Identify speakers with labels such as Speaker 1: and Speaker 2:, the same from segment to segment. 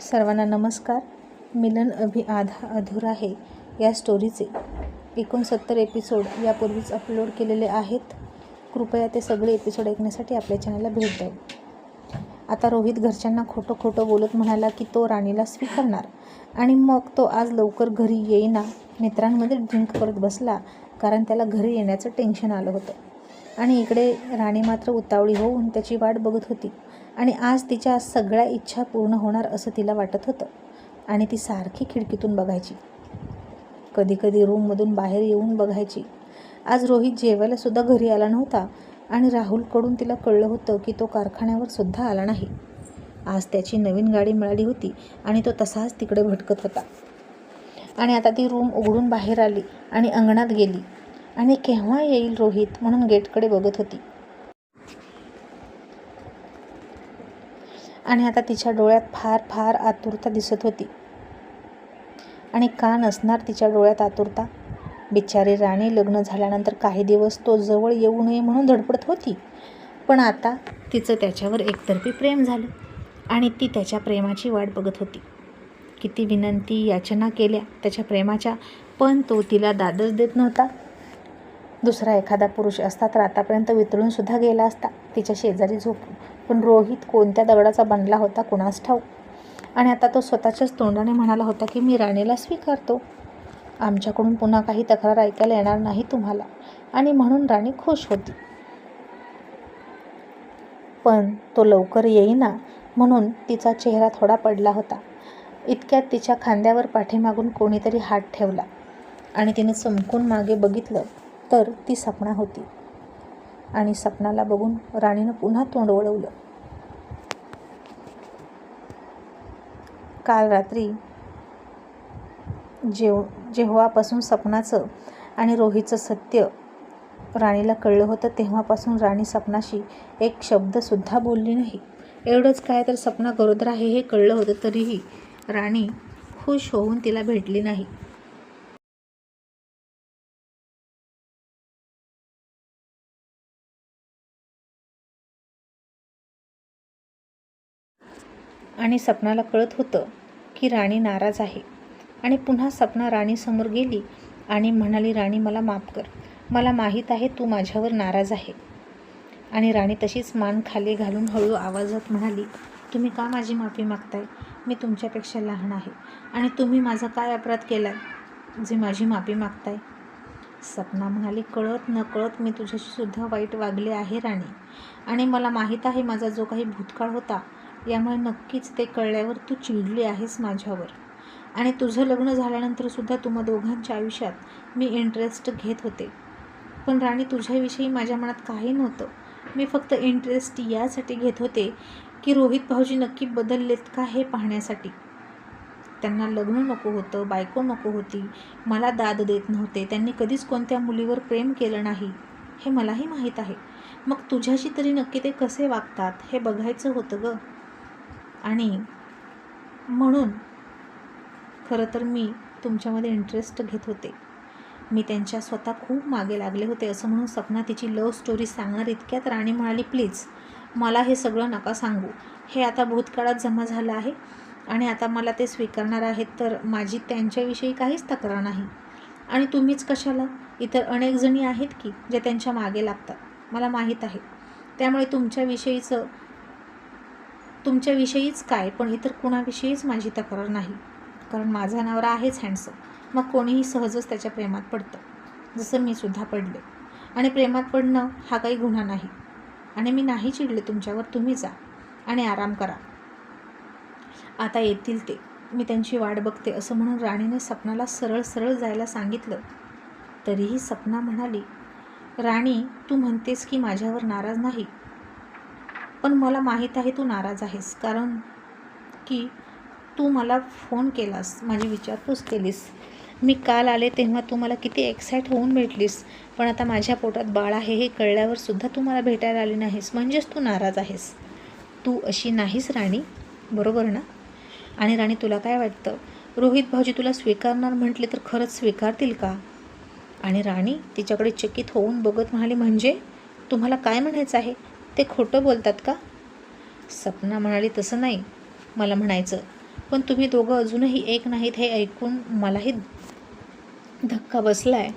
Speaker 1: सर्वांना नमस्कार. मिलन अभी आधा अधुरा है या स्टोरीचे 69 एपिसोड यापूर्वीच अपलोड केलेले आहेत. कृपया ते सगळे एपिसोड ऐकण्यासाठी आपल्या चॅनलला भेट द्या. आता रोहित घरच्यांना खोटं बोलत म्हणाला की तो राणीला स्वीकारणार आणि मग तो आज लवकर घरी येईना. मित्रांमध्ये ड्रिंक करत बसला कारण त्याला घरी येण्याचं टेन्शन आलं होतं आणि इकडे राणी मात्र उतावळी होऊन त्याची वाट बघत होती आणि आज तिच्या सगळ्या इच्छा पूर्ण होणार असं तिला वाटत होतं आणि ती सारखी खिडकीतून बघायची, कधी रूममधून बाहेर येऊन बघायची. आज रोहित जेवायला सुद्धा घरी आला नव्हता आणि राहुलकडून तिला कळलं होतं की तो कारखान्यावर सुद्धा आला नाही. आज त्याची नवीन गाडी मिळाली होती आणि तो तसाच तिकडे भटकत होता आणि आता ती रूम उघडून बाहेर आली आणि अंगणात गेली आणि केव्हा येईल रोहित म्हणून गेटकडे बघत होती. आणि आता तिच्या डोळ्यात फार आतुरता दिसत होती. आणि का नसणार तिच्या डोळ्यात आतुरता? बिचारी राणी लग्न झाल्यानंतर काही दिवस तो जवळ येऊ नये म्हणून धडपडत होती, पण आता तिचं त्याच्यावर एकतर्फी प्रेम झालं आणि ती त्याच्या प्रेमाची वाट बघत होती. किती विनंती याचना केल्या त्याच्या प्रेमाच्या, पण तो तिला दादच देत नव्हता. दुसरा एखादा पुरुष असता तर आतापर्यंत वितळून सुद्धा गेला असता तिच्या शेजारी झोपून. पण रोहित कोणत्या दगडाचा बनला होता कुणास ठाऊक. आणि आता तो स्वतःच्याच तोंडाने म्हणाला होता की मी राणीला स्वीकारतो, आमच्याकडून पुन्हा काही तक्रार ऐकायला येणार नाही तुम्हाला. आणि म्हणून राणी खुश होती. पण तो लवकर येईना म्हणून तिचा चेहरा थोडा पडला होता. इतक्यात तिच्या खांद्यावर पाठीमागून कोणीतरी हात ठेवला आणि तिने चमकून मागे बघितलं तर ती सपना होती. आणि सपनाला बघून राणीनं पुन्हा तोंड वळवलं. काल रात्री जेव्हापासून सपनाचं आणि रोहितचं सत्य राणीला कळलं होतं तेव्हापासून राणी सपनाशी एक शब्दसुद्धा बोलली नाही. एवढंच काय तर सपना गरोदर आहे हे कळलं होतं तरीही राणी खुश होऊन तिला भेटली नाही. आणि सपनाला कळत होतं की राणी नाराज आहे. आणि पुन्हा सपना राणीसमोर गेली आणि म्हणाली, राणी मला माफ कर, मला माहीत आहे तू माझ्यावर नाराज आहे. आणि राणी तशीच मान खाली घालून हळू आवाजात म्हणाली, तुम्ही का माझी माफी मागताय? मी तुमच्यापेक्षा लहान आहे आणि तुम्ही माझा काय अपराध केला जे माझी माफी मागताय? सपना म्हणाली, कळत नकळत मी तुझ्याशी सुद्धा वाईट वागले आहे राणी, आणि मला माहीत आहे माझा जो काही भूतकाळ होता यामुळे नक्कीच ते कळल्यावर तू चिडली आहेस माझ्यावर. आणि तुझं लग्न झाल्यानंतर सुद्धा तुम्हा दोघांच्या आयुष्यात मी इंटरेस्ट घेत होते. पण राणी तुझ्याविषयी माझ्या मनात काही नव्हतं. मी फक्त इंटरेस्ट यासाठी घेत होते की रोहित भाऊजी नक्की बदललेत का हे पाहण्यासाठी. त्यांना लग्न नको होतं, बायको नको होती, मला दाद देत नव्हते, त्यांनी कधीच कोणत्या मुलीवर प्रेम केलं नाही हे मलाही माहीत आहे. मग तुझ्याशी तरी नक्की ते कसे वागतात हे बघायचं होतं गं. आणि म्हणून खरं तर मी तुमच्यामध्ये इंटरेस्ट घेत होते. मी त्यांच्या स्वतः खूप मागे लागले होते असं म्हणून सपना तिची लव्ह स्टोरी सांगणार इतक्यात राणी म्हणाली, प्लीज मला हे सगळं नका सांगू. हे आता भूतकाळात जमा झालं आहे आणि आता मला ते स्वीकारणार आहेत तर माझी त्यांच्याविषयी काहीच तक्रार नाही. आणि तुम्हीच कशाला, इतर अनेक जणी आहेत की जे त्यांच्या मागे लागतात, मला माहीत आहे. त्यामुळे तुमच्याविषयीच काय पण इतर कुणाविषयीच माझी तक्रार नाही. कारण माझा नवरा आहेच हँडसम. मग कोणीही सहजच त्याच्या प्रेमात पडतं, जसं मी सुद्धा पडले. आणि प्रेमात पडणं हा काही गुन्हा नाही. आणि मी नाही चिडले तुमच्यावर, तुम्ही जा आणि आराम करा, आता येतील ते, मी त्यांची वाट बघते असं म्हणून राणीने सपनाला सरळ जायला सांगितलं. तरीही सपना म्हणाली, राणी तू म्हणतेस की माझ्यावर नाराज नाही, पण मला माहीत आहे तू नाराज आहेस, कारण की तू मला फोन केलास, माझी विचारपूस केलीस. मी काल आले तेव्हा तू मला किती एक्साईट होऊन भेटलीस, पण आता माझ्या पोटात बाळ आहे हे कळल्यावर सुद्धा तू मला भेटायला आली नाहीस, म्हणजेच तू नाराज आहेस. तू अशी नाहीस राणी, बरोबर ना? आणि राणी तुला काय वाटतं, रोहित भाऊजी तुला स्वीकारणार म्हटले तर खरंच स्वीकारतील का? आणि राणी तिच्याकडे चकित होऊन बघत म्हणाली, म्हणजे तुम्हाला काय म्हणायचं आहे, ते खोटं बोलतात का? सपना म्हणाली, तसं नाही मला म्हणायचं, पण तुम्ही दोघं अजूनही एक नाहीत हे ऐकून मलाही धक्का बसला आहे.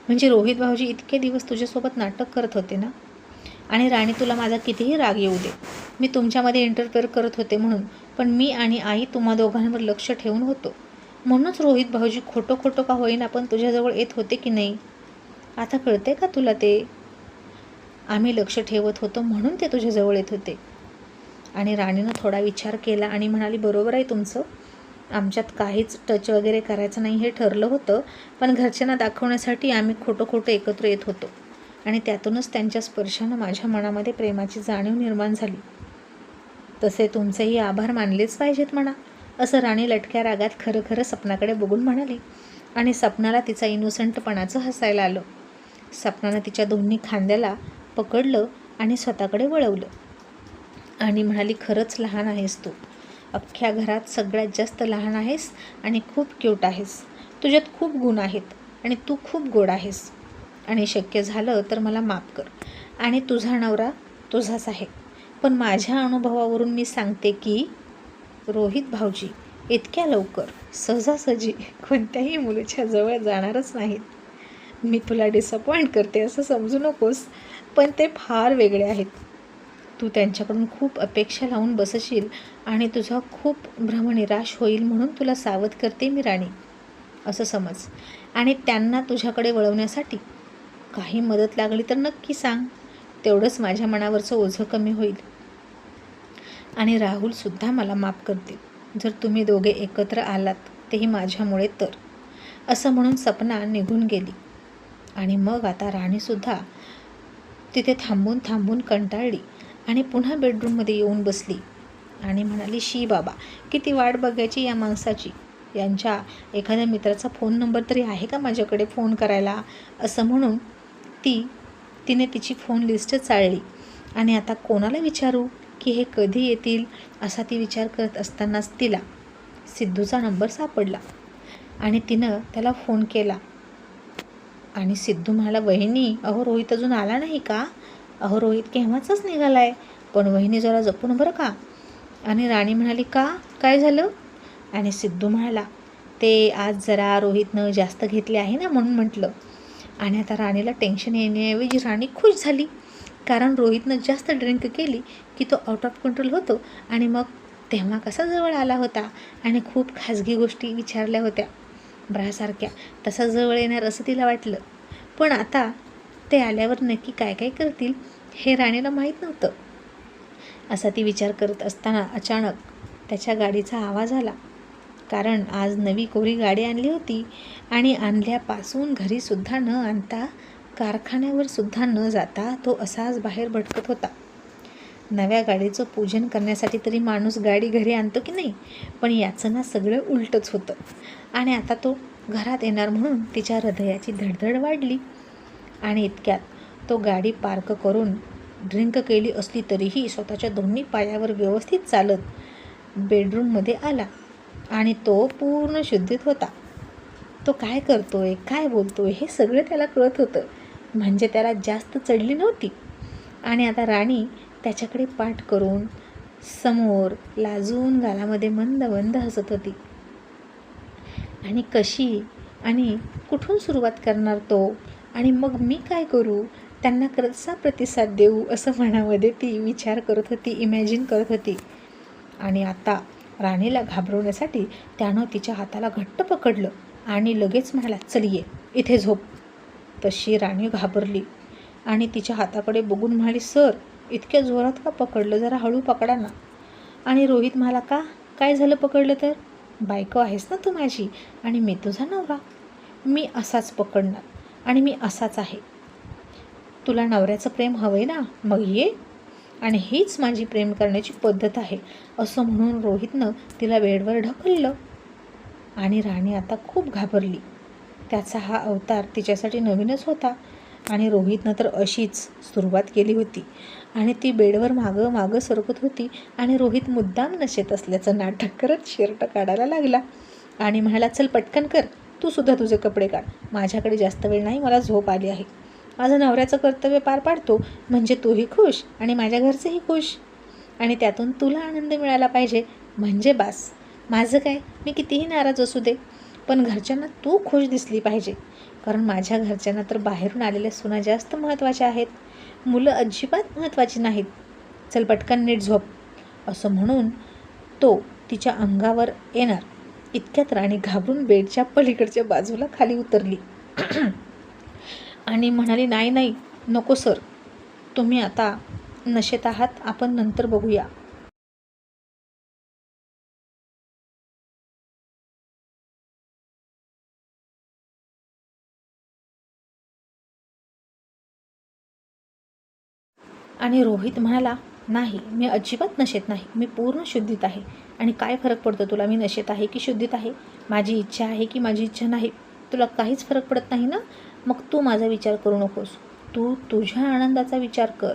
Speaker 1: म्हणजे रोहित भाऊजी इतके दिवस तुझ्यासोबत नाटक करत होते ना. आणि राणी, तुला माझा कितीही राग येऊ दे, मी तुमच्यामध्ये इंटरफेअर करत होते म्हणून, पण मी आणि आई तुम्हा दोघांवर लक्ष ठेवून होतो. म्हणूनच रोहित भाऊजी खोटं खोटं का होईना पण तुझ्याजवळ येत होते की नाही. आता कळते का तुला ते? आम्ही लक्ष ठेवत होतो म्हणून ते तुझ्याजवळ येत होते. आणि राणीनं थोडा विचार केला आणि म्हणाली, बरोबर आहे तुमचं, आमच्यात काहीच टच वगैरे करायचं नाही हे ठरलं होतं, पण घरच्यांना दाखवण्यासाठी आम्ही खोटं खोटं एकत्र येत होतो आणि त्यातूनच त्यांच्या स्पर्शानं माझ्या मनामध्ये प्रेमाची जाणीव निर्माण झाली. तसे तुमचेही आभार मानलेच पाहिजेत म्हणा, असं राणी लटक्या रागात खरं खरं सपनाकडे बघून म्हणाली. आणि सपनाला तिचा इनोसंटपणाचं हसायला आलं. सपनानं तिच्या दोन्ही खांद्याला पकडलं आणि स्वतःकडे वळवलं आणि म्हणाली, खरंच लहान आहेस तू, अख्ख्या घरात सगळ्यात जास्त लहान आहेस आणि खूप क्यूट आहेस. तुझ्यात खूप गुण आहेत आणि तू खूप गोड आहेस. आणि शक्य झालं तर मला माफ कर. आणि तुझा नवरा तुझाच आहे. पण माझ्या अनुभवावरून मी सांगते की रोहित भाऊजी इतक्या लवकर सहजासहजी कोणत्याही मुलीच्या जवळ जाणारच नाहीत. मी तुला डिसअपॉइंट करते असं समजू नकोस, पण ते फार वेगळे आहेत. तू त्यांच्याकडून खूप अपेक्षा लावून बसशील आणि तुझा खूप भ्रमनिराश होईल म्हणून तुला सावध करते मी राणी, असं समज. आणि त्यांना तुझ्याकडे वळवण्यासाठी काही मदत लागली तर नक्की सांग, तेवढंच माझ्या मनावरचं ओझं कमी होईल. आणि राहुलसुद्धा मला माफ करतील जर तुम्ही दोघे एकत्र आलात, तेही माझ्यामुळे तर, असं म्हणून सपना निघून गेली. आणि मग आता राणीसुद्धा तिथे थांबून थांबून कंटाळली आणि पुन्हा बेडरूममध्ये येऊन बसली आणि म्हणाली, शी बाबा, किती वाट बघायची या माणसाची. यांच्या एखाद्या मित्राचा फोन नंबर तरी आहे का माझ्याकडे फोन करायला, असं म्हणून तिने तिची फोन लिस्ट चाळली. आणि आता कोणाला विचारू की हे कधी येतील, असा ती विचार करत असतानाच तिला सिद्धूचा नंबर सापडला आणि तिनं त्याला फोन केला. आणि सिद्धू म्हणाला, वहिनी, अहो रोहित अजून आला नाही का? अहो रोहित केव्हाचाच निघाला आहे, पण वहिनी जरा जपून बरं का. आणि राणी म्हणाली, का, काय झालं? आणि सिद्धू म्हणाला, ते आज जरा रोहितनं जास्त घेतले आहे ना म्हणून म्हटलं. आणि आता राणीला टेन्शन येण्याऐवजी राणी खुश झाली, कारण रोहितनं जास्त ड्रिंक केली की तो आउट ऑफ कंट्रोल होतो आणि मग तेव्हा कसा जवळ आला होता आणि खूप खाजगी गोष्टी विचारल्या होत्या ब्रासारख्या, तसा जवळ येणार असं तिला वाटलं. पण आता ते आल्यावर नक्की काय काय करतील हे राणीला माहीत नव्हतं. असा ती विचार करत असताना अचानक त्याच्या गाडीचा आवाज आला, कारण आज नवी कोरी गाडी आणली होती आणि आणल्यापासून घरीसुद्धा न आणता, कारखान्यावर सुद्धा न जाता तो असाच बाहेर भटकत होता. नव्या गाडीचं पूजन करण्यासाठी तरी माणूस गाडी घरी आणतो की नाही, पण याचं ना सगळं उलटच होतं. आणि आता तो घरात येणार म्हणून तिच्या हृदयाची धडधड वाढली. आणि इतक्यात तो गाडी पार्क करून ड्रिंक केली असली तरीही स्वतःच्या दोन्ही पायावर व्यवस्थित चालत बेडरूममध्ये आला आणि तो पूर्ण शुद्धीत होता. तो काय करतोय, काय बोलतोय हे सगळं त्याला कळत होतं, म्हणजे त्याला जास्त चढली नव्हती. आणि आता राणी त्याच्याकडे पाठ करून समोर लाजून गालामध्ये मंद मंद हसत होती. आणि कशी आणि कुठून सुरुवात करणार तो, आणि मग मी काय करू, त्यांना कसा प्रतिसाद देऊ, असं मनामध्ये ती विचार करत होती, इमॅजिन करत होती. आणि आता राणीला घाबरवण्यासाठी त्यानं तिच्या हाताला घट्ट पकडलं आणि लगेच म्हणाला, चल ये इथे झोप. तशी राणी घाबरली आणि तिच्या हाताकडे बघून म्हणाली, सर इतक्या जोरात का पकडलं, जरा हळू पकडा ना. आणि रोहित म्हणाला, का, काय झालं पकडलं तर? बायको आहेस ना तू माझी आणि मी तुझा नवरा, मी असाच पकडणार आणि मी असाच आहे. तुला नवऱ्याचं प्रेम हवंय ना, मग ये, आणि हीच माझी प्रेम करण्याची पद्धत आहे, असं म्हणून रोहितनं तिला बेडवर ढकललं. आणि राणी आता खूप घाबरली. त्याचा हा अवतार तिच्यासाठी नवीनच होता आणि रोहितनं तर अशीच सुरुवात केली होती आणि ती बेडवर मागं मागं सरकत होती आणि रोहित मुद्दाम नशेत असल्याचं नाटक करत शर्ट काढायला लागला आणि म्हणाला, चल पटकन कर, तू सुद्धा तुझे कपडे काढ, माझ्याकडे जास्त वेळ नाही, मला झोप आली आहे. माझं नवऱ्याचं कर्तव्य पार पाडतो म्हणजे तूही खुश आणि माझ्या घरचेही खुश, आणि त्यातून तुला आनंद मिळाला पाहिजे म्हणजे बास. माझं काय, मी कितीही नाराज असू दे, पण घरच्यांना तू खुश दिसली पाहिजे. कारण माझ्या घरच्यांना तर बाहेरून आलेल्या सुना जास्त महत्त्वाच्या आहेत. मुलं अजिबात महत्त्वाची नाहीत. चल पटकन नीट झोप. असं म्हणून तो तिच्या अंगावर येणार इतक्यात राणी घाबरून बेडच्या पलीकडच्या बाजूला खाली उतरली आणि म्हणाली, नाही नाही, नको सर, तुम्ही आता नशेत आहात, आपण नंतर बघूया. आणि रोहित म्हणाला, नाही, मी अजिबात नशेत नाही, मी पूर्ण शुद्धीत आहे. आणि काय फरक पडतो तुला, मी नशेत आहे की शुद्धीत आहे? माझी इच्छा आहे की माझी इच्छा नाही, तुला काहीच फरक पडत नाही ना? मग तू माझा विचार करू नकोस, तू तुझ्या आनंदाचा विचार कर.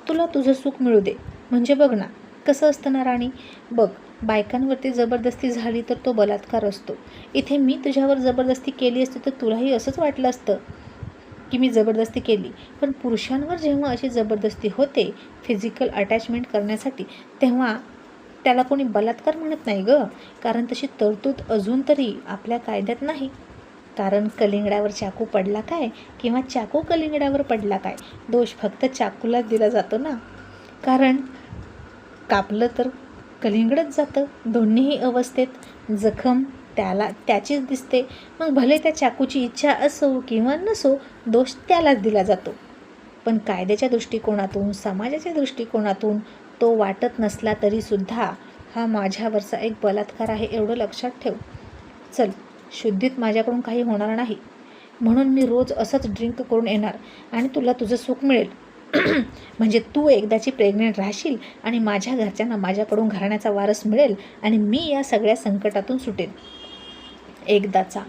Speaker 1: तुला तुझं सुख मिळू दे. म्हणजे बघ ना कसं असतं ना राणी, बघ, बायकांवरती जबरदस्ती झाली तर तो बलात्कार असतो. इथे मी तुझ्यावर जबरदस्ती केली असती तर तुलाही असंच वाटलं असतं की मी जबरदस्ती केली. पण पुरुषांवर जेव्हा अशी जबरदस्ती होते फिजिकल अटॅचमेंट करण्यासाठी, तेव्हा त्याला कोणी बलात्कार म्हणत नाही गं. कारण तशी तरतूद अजून तरी आपल्या कायद्यात नाही. कारण कलिंगडावर चाकू पडला काय किंवा चाकू कलिंगडावर पडला काय, दोष फक्त चाकूलाच दिला जातो ना. कारण कापलं तर कलिंगडच जातं. दोन्हीही अवस्थेत जखम त्याचीच दिसते. मग भले त्या चाकूची इच्छा असो किंवा नसो, दोष त्यालाच दिला जातो. पण कायद्याच्या दृष्टिकोनातून, समाजाच्या दृष्टिकोनातून तो वाटत नसला तरीसुद्धा हा माझ्यावरचा एक बलात्कार आहे, एवढं लक्षात ठेव. चल, शुद्धीत माझ्याकडून काही होणार नाही, म्हणून मी रोज असंच ड्रिंक करून येणार आणि तुला तुझं सुख मिळेल. म्हणजे तू एकदाची प्रेग्नेंट राहशील आणि माझ्या घरच्यांना माझ्याकडून घराण्याचा वारस मिळेल आणि मी या सगळ्या संकटातून सुटेन एकदाचा.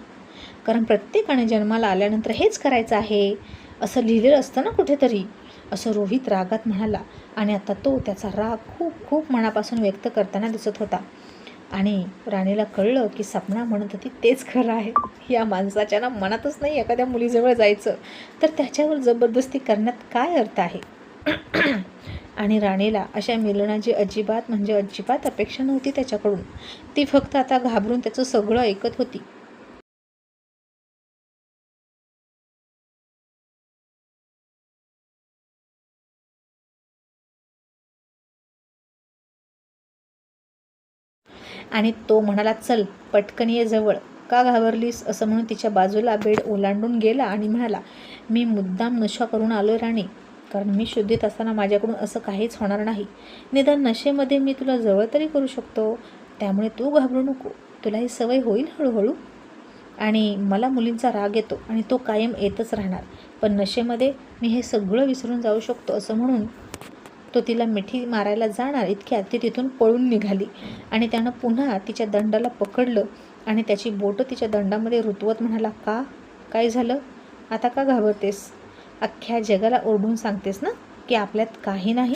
Speaker 1: कारण प्रत्येकाने जन्माला आल्यानंतर हेच करायचं आहे असं लिहिलेलं असतं ना कुठेतरी, असं रोहित रागात म्हणाला. आणि आता तो त्याचा राग खूप खूप मनापासून व्यक्त करताना दिसत होता. आणि राणीला कळलं की सपना म्हणत होती तेच खरं आहे. या माणसाच्या ना मनातच नाही एखाद्या मुलीजवळ जायचं, तर त्याच्यावर जबरदस्ती करण्यात काय अर्थ आहे. आणि राणीला अशा मिलनाची अजिबात म्हणजे अजिबात अपेक्षा नव्हती त्याच्याकडून. ती फक्त आता घाबरून त्याचं सगळं ऐकत होती. आणि तो म्हणाला, चल पटकन ये जवळ, का घाबरलीस? असं म्हणून तिच्या बाजूला बेड ओलांडून गेला आणि म्हणाला, मी मुद्दाम नशा करून आलोय राणी, कारण मी शुद्धीत असताना माझ्याकडून असं काहीच होणार नाही. निदान नशेमध्ये मी तुला जवळ तरी करू शकतो. त्यामुळे तू घाबरू नको, तुला ही सवय होईल हळूहळू. आणि मला मुलींचा राग येतो आणि तो कायम येतच राहणार, पण नशेमध्ये मी हे सगळं विसरून जाऊ शकतो. असं म्हणून तो तिला मिठी मारायला जाणार इतक्यात ती तिथून पळून निघाली. आणि त्यानं पुन्हा तिच्या दंडाला पकडलं आणि त्याची बोटं तिच्या दंडामध्ये रुतवत म्हणाला, का, काय झालं? आता का घाबरतेस? अख्ख्या जगाला ओरडून सांगतेस ना की आपल्यात काही नाही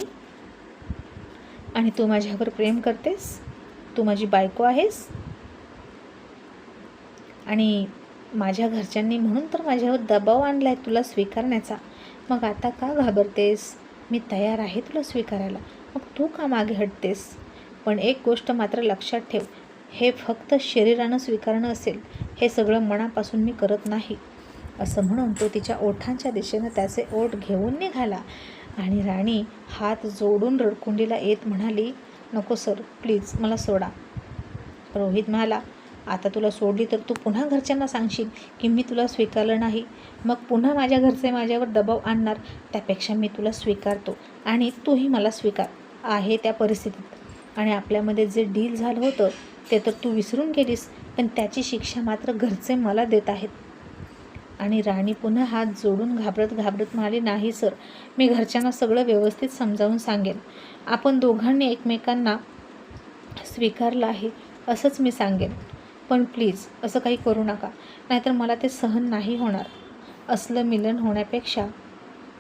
Speaker 1: आणि तू माझ्यावर प्रेम करतेस, तू माझी बायको आहेस. आणि माझ्या घरच्यांनी म्हणून तर माझ्यावर दबाव आणला आहे तुला स्वीकारण्याचा. मग आता का घाबरतेस? मी तयार आहे तुला स्वीकारायला, मग तू का मागे हटतेस? पण एक गोष्ट मात्र लक्षात ठेव, हे फक्त शरीरानं स्वीकारणं असेल, हे सगळं मनापासून मी करत नाही. असं म्हणून तो तिच्या ओठांच्या दिशेनं त्याचे ओठ घेऊन निघाला. आणि राणी हात जोडून रडकुंडीला येत म्हणाली, नको सर, प्लीज मला सोडा. रोहित म्हणाला, आता तुला सोडली तर तू पुन्हा घरच्यांना सांगशील की मी तुला स्वीकारलं नाही, मग पुन्हा माझ्या घरचे माझ्यावर दबाव आणणार. त्यापेक्षा मी तुला स्वीकारतो आणि तूही मला स्वीकार आहे त्या परिस्थितीत. आणि आपल्यामध्ये जे डील झालं होतं ते तर तू विसरून गेलीस, पण त्याची शिक्षा मात्र घरचे मला देत आहेत. आणि राणी पुन्हा हात जोडून घाबरत घाबरत म्हणाली, नाही सर, मी घरच्यांना सगळं व्यवस्थित समजावून सांगेन. आपण दोघांनी एकमेकांना स्वीकारलं आहे असंच मी सांगेन. पण प्लीज असं काही करू नका, नाहीतर मला ते सहन नाही होणार. असलं मिलन होण्यापेक्षा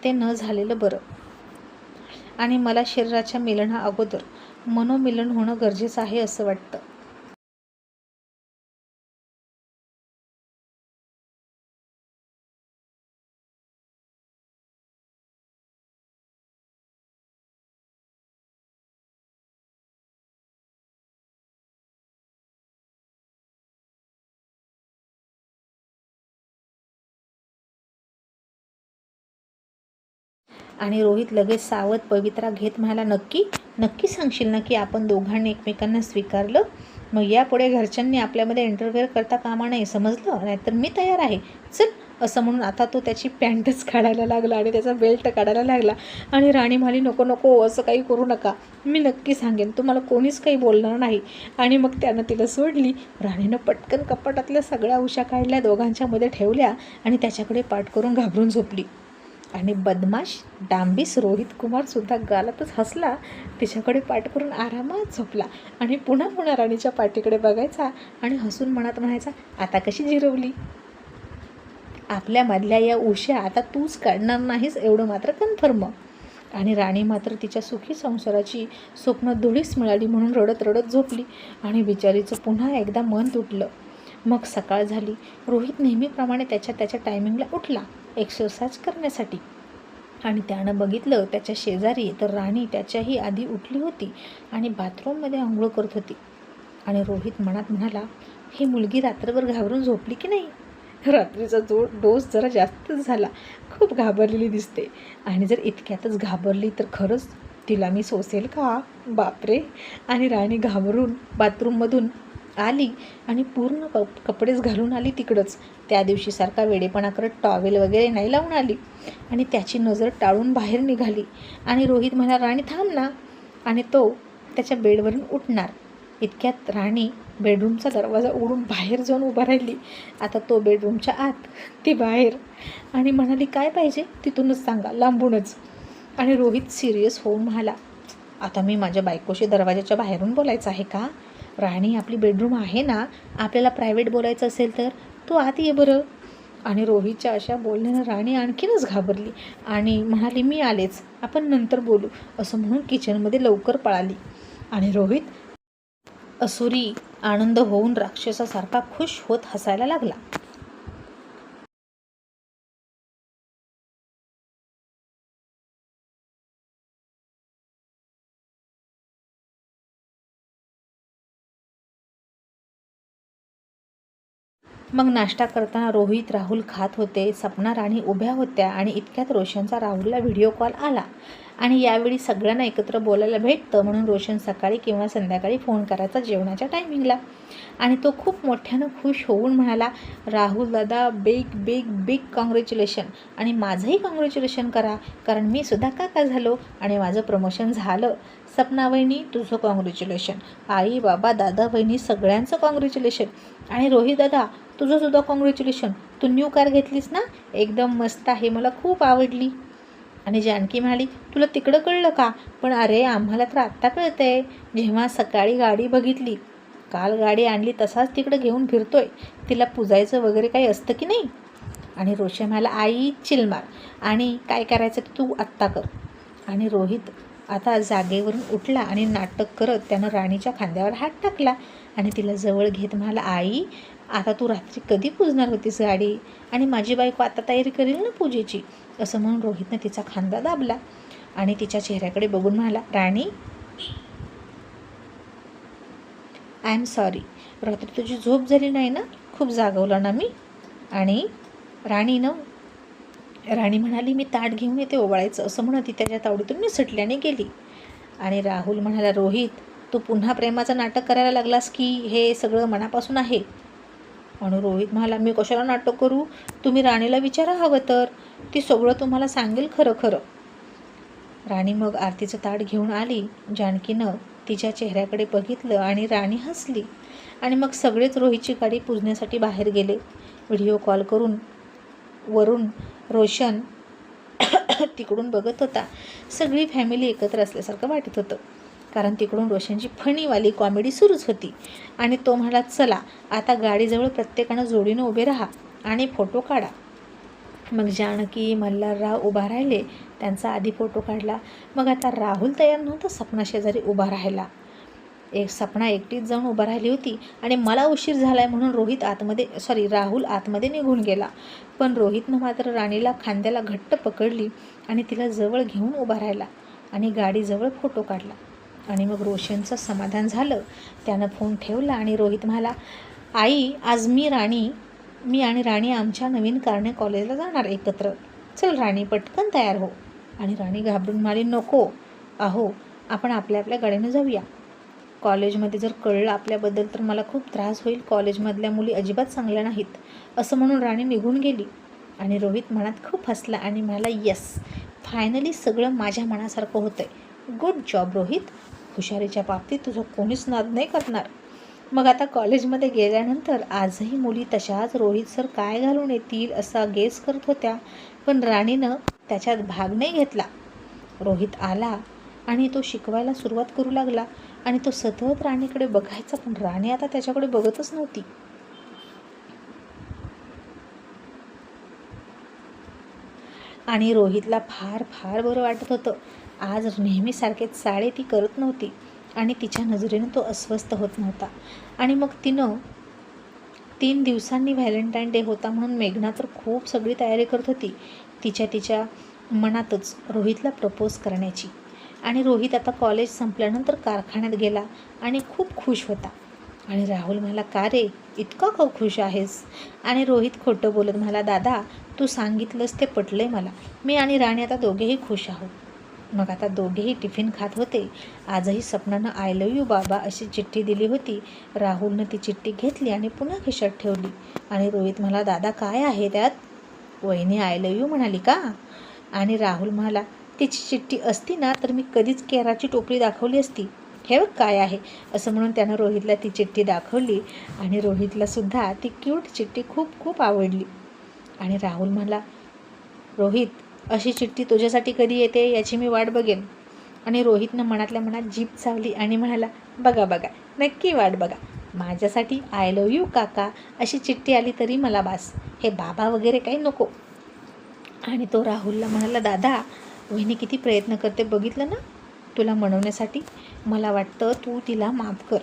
Speaker 1: ते न झालेलं बरं. आणि मला शरीराच्या मिलनाअगोदर मनोमिलन होणं गरजेचं आहे असं वाटतं. आणि रोहित लगेच सावध पवित्रा घेत म्हणाला, नक्की नक्की सांगशील ना की आपण दोघांनी एकमेकांना स्वीकारलं? मग यापुढे घरच्यांनी आपल्यामध्ये इंटरफेअर करता कामा नाही, समजलं? नाहीतर मी तयार आहे, चल. असं म्हणून आता तो त्याची पॅन्टच काढायला लागला आणि त्याचा बेल्ट काढायला लागला. आणि राणी म्हणाली, नको नको, असं काही करू नका, मी नक्की सांगेन, तुम्हाला कोणीच काही बोलणार नाही. आणि मग त्यानं तिला सोडली. राणीनं पटकन कपाटातल्या सगळ्या उशा काढल्या, दोघांच्या मध्ये ठेवल्या आणि त्याच्याकडे पाठ करून घाबरून झोपली. आणि बदमाश डांबीस रोहित कुमारसुद्धा गालातच हसला, तिच्याकडे पाठ करून आरामात झोपला. आणि पुन्हा पुन्हा राणीच्या पाठीकडे बघायचा आणि हसून मनात म्हणायचा, आता कशी जिरवली आपल्यामधल्या या उशा, आता तूच काढणार नाहीस एवढं मात्र कन्फर्म. आणि राणी मात्र तिच्या सुखी संसाराची स्वप्न धुळीस मिळाली म्हणून रडत रडत झोपली. आणि बिचारीचं पुन्हा एकदा मन तुटलं. मग सकाळ झाली. रोहित नेहमीप्रमाणे त्याच्या टायमिंगला उठला एक्सरसाइज करण्यासाठी. आणि त्यानं बघितलं त्याच्या शेजारी तर राणी त्याच्याही आधी उठली होती आणि बाथरूममध्ये आंघोळ करत होती. आणि रोहित मनात म्हणाला, ही मुलगी रात्रभर घाबरून झोपली की नाही? रात्रीचा डोस जरा जास्तच झाला, खूप घाबरलेली दिसते. आणि जर इतक्यातच घाबरली तर खरंच तिला मी सोसेल का? बापरे. आणि राणी घाबरून बाथरूममधून आली आणि पूर्ण कपडेच घालून आली तिकडंच. त्या दिवशीसारखा वेडेपणा करत टॉवेल वगैरे नाही लावून आली. आणि त्याची नजर टाळून बाहेर निघाली. आणि रोहित म्हणाला, राणी थांब ना. आणि तो त्याच्या बेडवरून उठणार. इतक्यात राणी बेडरूमचा दरवाजा उघडून बाहेर जाऊन उभा राहिली. आता तो बेडरूमच्या आत, ती बाहेर. आणि म्हणाली, काय पाहिजे तिथूनच सांगा, लांबूनच. आणि रोहित सिरियस होऊन म्हणाला, आता मी माझ्या बायकोशी दरवाजाच्या बाहेरून बोलायचं आहे का? राणी आपली बेडरूम आहे ना, आपल्याला प्रायव्हेट बोलायचं असेल तर तू आत ये बरं. आणि रोहितच्या अशा बोलण्यानं राणी आणखीनच घाबरली आणि म्हणाली, मी आलेच, आपण नंतर बोलू, असं म्हणून किचनमध्ये लवकर पळाली. आणि रोहित असुरी आनंद होऊन राक्षसासारखा खुश होत हसायला लागला. मग नाश्ता करताना रोहित राहुल खात होते, सपना राणी उभ्या होत्या. आणि इतक्यात रोशनचा राहुलला व्हिडिओ कॉल आला. आणि यावेळी सगळ्यांना एकत्र बोलायला भेटतं म्हणून रोशन सकाळी किंवा संध्याकाळी फोन करायचा जेवणाच्या टायमिंगला. आणि तो खूप मोठ्यानं खुश होऊन म्हणाला, राहुल दादा, बिग बिग बिग कॉंग्रॅच्युलेशन. आणि माझंही कॉंग्रॅच्युलेशन करा, कारण मी सुद्धा काका झालो आणि माझं प्रमोशन झालं. सपना वहिनी, तुझं कॉंग्रॅच्युलेशन. आई बाबा दादा वहिनी सगळ्यांचं कॉंग्रॅच्युलेशन. आणि रोहित दादा, तुझंसुद्धा कॉंग्रॅच्युलेशन. तू न्यू कार घेतलीस ना, एकदम मस्त आहे, मला खूप आवडली. आणि जानकी म्हणाली, तुला तिकडं कळलं का? पण अरे आम्हाला तर आत्ता कळतंय, जेव्हा सकाळी गाडी बघितली. काल गाडी आणली तसाच तिकडं घेऊन फिरतोय, तिला पुजायचं वगैरे काही असतं की नाही? आणि रोशन म्हणाला, आई चिलमार, आणि काय करायचं ते तू आत्ता कर. आणि रोहित आता जागेवरून उठला आणि नाटक करत त्यानं राणीच्या खांद्यावर हात टाकला आणि तिला जवळ घेत म्हणाला, आई आता तू रात्री कधी पुजणार होतीस गाडी? आणि माझी बायको आता तयारी करेल ना पूजेची. असं म्हणून रोहितनं तिचा खांदा दाबला आणि तिच्या चेहऱ्याकडे बघून म्हणाला, राणी, आय एम सॉरी, रात्री तुझी झोप झाली नाही ना, खूप जागवलं ना मी. आणि राणी म्हणाली, मी ताट घेऊन येते ओवाळायचं, असं म्हणत ती त्याच्या तावडीतून निसटल्याने गेली. आणि राहुल म्हणाला, रोहित, तू पुन्हा प्रेमाचं नाटक करायला लागलास की हे सगळं मनापासून आहे? आणि रोहित म्हणाला, मी कशाला नाटक करू? तुम्ही राणीला विचारा हवं तर, ती सगळं तुम्हाला सांगेल खरं खरं. राणी मग आरतीचं ताट घेऊन आली. जानकीनं तिच्या चेहऱ्याकडे बघितलं आणि राणी हसली. आणि मग सगळेच रोहितची गाडी पुजण्यासाठी बाहेर गेले. व्हिडिओ कॉल करून वरून रोशन तिकडून बघत होता. सगळी फॅमिली एकत्र असल्यासारखं वाटत होतं, कारण तिकडून रोशनची फणीवाली कॉमेडी सुरूच होती. आणि तो म्हणाला, चला आता गाडीजवळ प्रत्येकानं जोडीनं उभे राहा आणि फोटो काढा. मग जानकी, मल्हारराव उभा राहिले, त्यांचा आधी फोटो काढला. मग आता राहुल तयार नव्हता सपना शेजारी उभा राहायला. सपना एकटीच जाऊन उभा राहिली होती. आणि मला उशीर झालाय म्हणून राहुल आतमध्ये निघून गेला. पण रोहितनं मात्र राणीला खांद्याला घट्ट पकडली आणि तिला जवळ घेऊन उभा राहिला आणि गाडीजवळ फोटो काढला. आणि मग रोशनचं समाधान झालं. त्यानं फोन ठेवला आणि रोहित म्हणाला, आई आज मी आणि राणी आमच्या नवीन कारने कॉलेजला जाणार एकत्र. चल राणी, पटकन तयार हो. आणि राणी घाबरून म्हणाली, नको अहो, आपण आपल्या आपल्या गाडीनं जाऊया. कॉलेजमध्ये जर कळलं आपल्याबद्दल तर मला खूप त्रास होईल. कॉलेजमधल्या मुली अजिबात चांगल्या नाहीत. असं म्हणून राणी निघून गेली. आणि रोहित मनात खूप हसला आणि म्हणाला, येस, फायनली सगळं माझ्या मनासारखं होतं आहे. Good job Rohit. हुशारीच्या बाबतीत तुझं कोणीच नाद नाही करणार. मग आता कॉलेजमध्ये गेल्यानंतर आजही मुली तशाच रोहित सर काय घालून येतील असा गेस करत होत्या. पण राणीनं त्याच्यात भाग नाही घेतला. रोहित आला आणि तो शिकवायला सुरुवात करू लागला आणि तो सतत राणीकडे बघायचा, पण राणी आता त्याच्याकडे बघतच नव्हती. आणि रोहितला फार फार बरं वाटत होतं. आज नेहमीसारखेच चाळे ती करत नव्हती आणि तिच्या नजरेनं तो अस्वस्थ होत नव्हता. आणि मग 3 दिवसांनी व्हॅलेंटाईन डे होता म्हणून मेघना तर खूप सगळी तयारी करत होती तिच्या मनातच रोहितला प्रपोज करण्याची. आणि रोहित आता कॉलेज संपल्यानंतर कारखान्यात गेला आणि खूप खुश होता. आणि राहुल म्हणाला, का रे इतका का खुश आहेस? आणि रोहित खोटं बोलत म्हणाला, दादा तू सांगितलंस ते पटलंय मला. मी आणि राणी आता दोघेही खुश आहोत. मग आता दोघेही टिफिन खात होते. आजही सपनानं आय लव्ह यू बाबा अशी चिठ्ठी दिली होती. राहुलनं ती चिठ्ठी घेतली आणि पुन्हा खिशात ठेवली. आणि रोहित म्हणाला, दादा काय आहे त्यात? वहिनी आय लव्ह यू म्हणाली का? आणि राहुल म्हणाला, तिची चिठ्ठी असती ना तर मी कधीच केराची टोपली दाखवली असती. हे बघ काय आहे. असं म्हणून त्यानं रोहितला ती चिठ्ठी दाखवली आणि रोहितला सुद्धा ती क्यूट चिठ्ठी खूप खूप आवडली. आणि राहुल म्हणाला, रोहित अशी चिठ्ठी तुझ्यासाठी कधी येते याची मी वाट बघेन. आणि रोहितनं मनातल्या मनात जीभ चावली आणि म्हणाला, बघा बघा, नक्की वाट बघा. माझ्यासाठी आय लव्ह यू काका अशी चिठ्ठी आली तरी मला बास. हे बाबा वगैरे काही नको. आणि तो राहुलला म्हणाला, दादा वहिनी किती प्रयत्न करते बघितलं ना तुला मनवण्यासाठी. मला वाटतं तू तिला माफ कर.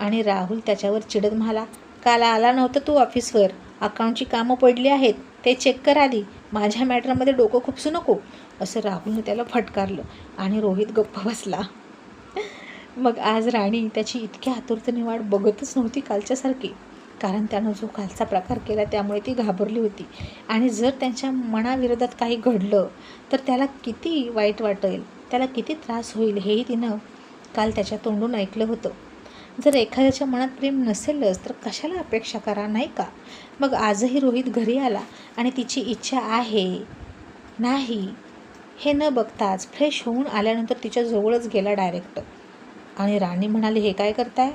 Speaker 1: आणि राहुल त्याच्यावर चिडत म्हणाला, काल आला नव्हतं तू ऑफिसवर. अकाउंटची कामं पडली आहेत ते चेक कर आधी. माझ्या मॅटरमध्ये डोकं खुपसू नको. असं राहुलने त्याला फटकारलं आणि रोहित गप्प बसला. मग आज राणी त्याची इतक्या आतुरतेने वाट बघतच नव्हती कालच्यासारखी. कारण त्यानं जो कालचा प्रकार केला त्यामुळे ती घाबरली होती. आणि जर त्यांच्या मनाविरोधात काही घडलं तर त्याला किती वाईट वाटेल, त्याला किती त्रास होईल हेही तिनं काल त्याच्या तोंडून ऐकलं होतं. जर एखाद्याच्या मनात प्रेम नसेलच तर कशाला अपेक्षा करा, नाही का? मग आजही रोहित घरी आला आणि तिची इच्छा आहे नाही हे न बघताच फ्रेश होऊन आल्यानंतर तिच्या जवळच गेला डायरेक्ट. आणि राणी म्हणाली, हे काय करताय?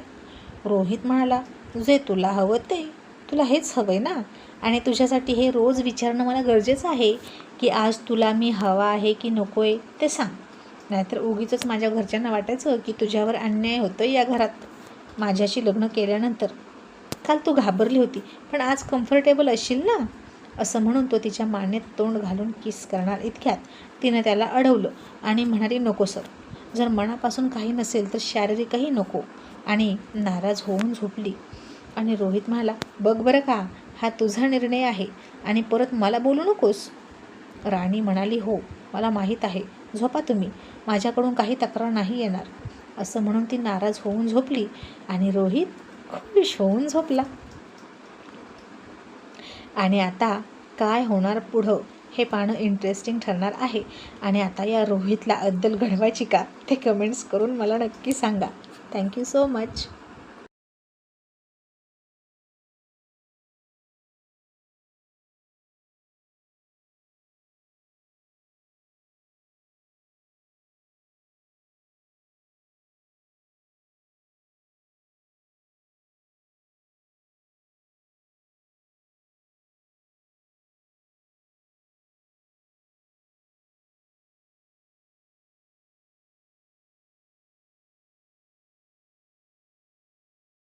Speaker 1: रोहित म्हणाला, जे तुला हवं ते. तुला हेच हवं आहे ना. आणि तुझ्यासाठी हे रोज विचारणं मला गरजेचं आहे की आज तुला मी हवा आहे की नको आहे ते सांग. नाहीतर उगीचच माझ्या घरच्यांना वाटायचं की तुझ्यावर अन्याय होतं या घरात माझ्याशी लग्न केल्यानंतर. काल तू घाबरली होती पण आज कम्फर्टेबल असशील ना. असं म्हणून तो तिच्या मानेत तोंड घालून किस करणार इतक्यात तिनं त्याला अडवलं आणि म्हणाली, नको सर. जर मनापासून काही नसेल तर शारीरिकही नको. आणि नाराज होऊन झोपली. आणि रोहित म्हणाला, बघ बरं का, हा तुझा निर्णय आहे आणि परत मला बोलू नकोस. राणी म्हणाली, हो मला माहीत आहे. झोपा तुम्ही. माझ्याकडून काही तक्रार नाही येणार. असं म्हणून ती नाराज होऊन झोपली आणि रोहित खुश होऊन झोपला. आणि आता काय होणार पुढं हे पाहणं इंटरेस्टिंग ठरणार आहे. आणि आता या रोहितला अद्दल घडवायची का ते कमेंट्स करून मला नक्की सांगा. Thank you so much.